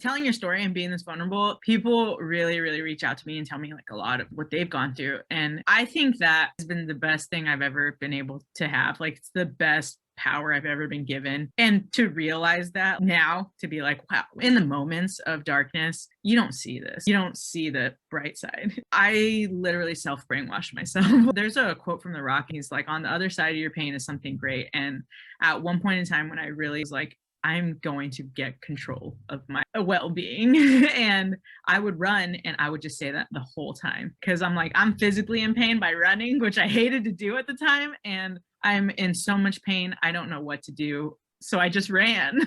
telling your story and being this vulnerable, people really, really reach out to me and tell me like a lot of what they've gone through. And I think that has been the best thing I've ever been able to have. Like, it's the best power I've ever been given. And to realize that now, to be like, wow, in the moments of darkness, you don't see this. You don't see the bright side. I literally self brainwashed myself. There's a quote from The Rock. He's like, on the other side of your pain is something great. And at one point in time when I really was like, I'm going to get control of my well being. And I would run and I would just say that the whole time because I'm like, I'm physically in pain by running, which I hated to do at the time. And I'm in so much pain. I don't know what to do. So I just ran.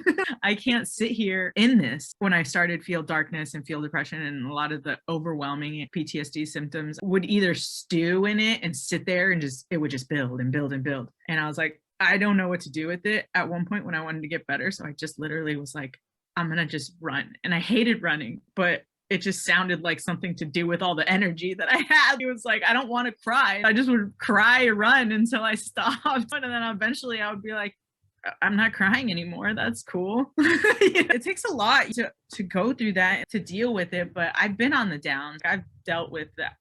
I can't sit here in this. When I started feel darkness and feel depression and a lot of the overwhelming PTSD symptoms would either stew in it and sit there and just, it would just build and build and build. And I was like, I don't know what to do with it at one point when I wanted to get better. So I just literally was like, I'm going to just run. And I hated running, but it just sounded like something to do with all the energy that I had. It was like, I don't want to cry. I just would cry or run until I stopped. And then eventually I would be like, I'm not crying anymore. That's cool. It takes a lot to go through that, to deal with it. But I've been on the downs. I've dealt with that.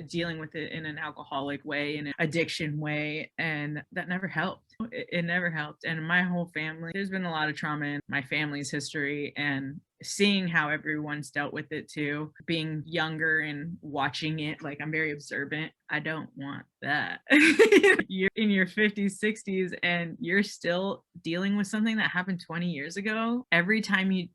Dealing with it in an alcoholic way, in an addiction way, and that never helped. It never helped. And my whole family, there's been a lot of trauma in my family's history, and seeing how everyone's dealt with it too, being younger and watching it, like I'm very observant. I don't want that. You're in your 50s, 60s, and you're still dealing with something that happened 20 years ago. Every time you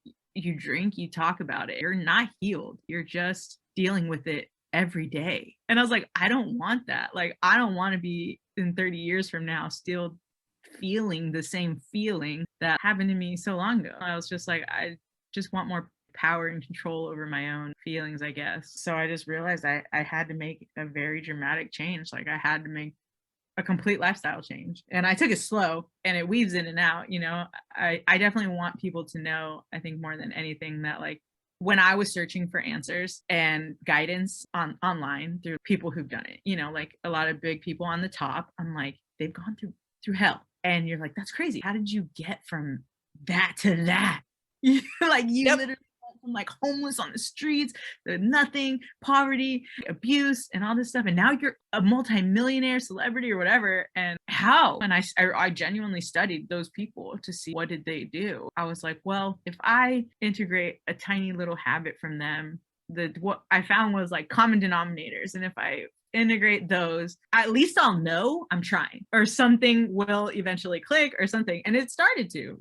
drink, you talk about it. You're not healed. You're just dealing with it every day. And I was like, I don't want that. Like, I don't want to be in 30 years from now still feeling the same feeling that happened to me so long ago. I was just like, I just want more power and control over my own feelings, I guess. So I just realized I had to make a very dramatic change. Like, I had to make a complete lifestyle change. And I took it slow and it weaves in and out. I definitely want people to know, I think more than anything, that like, when I was searching for answers and guidance online through people who've done it, like a lot of big people on the top, I'm like, they've gone through hell. And you're like, that's crazy. How did you get from that to that? Like, you Yep. literally went from like homeless on the streets to nothing, poverty, abuse, and all this stuff. And now you're a multi-millionaire celebrity or whatever. And how? And I genuinely studied those people to see what did they do. I was like, well, if I integrate a tiny little habit from them, what I found was like common denominators. And if I integrate those, at least I'll know I'm trying, or something will eventually click or something. And it started to.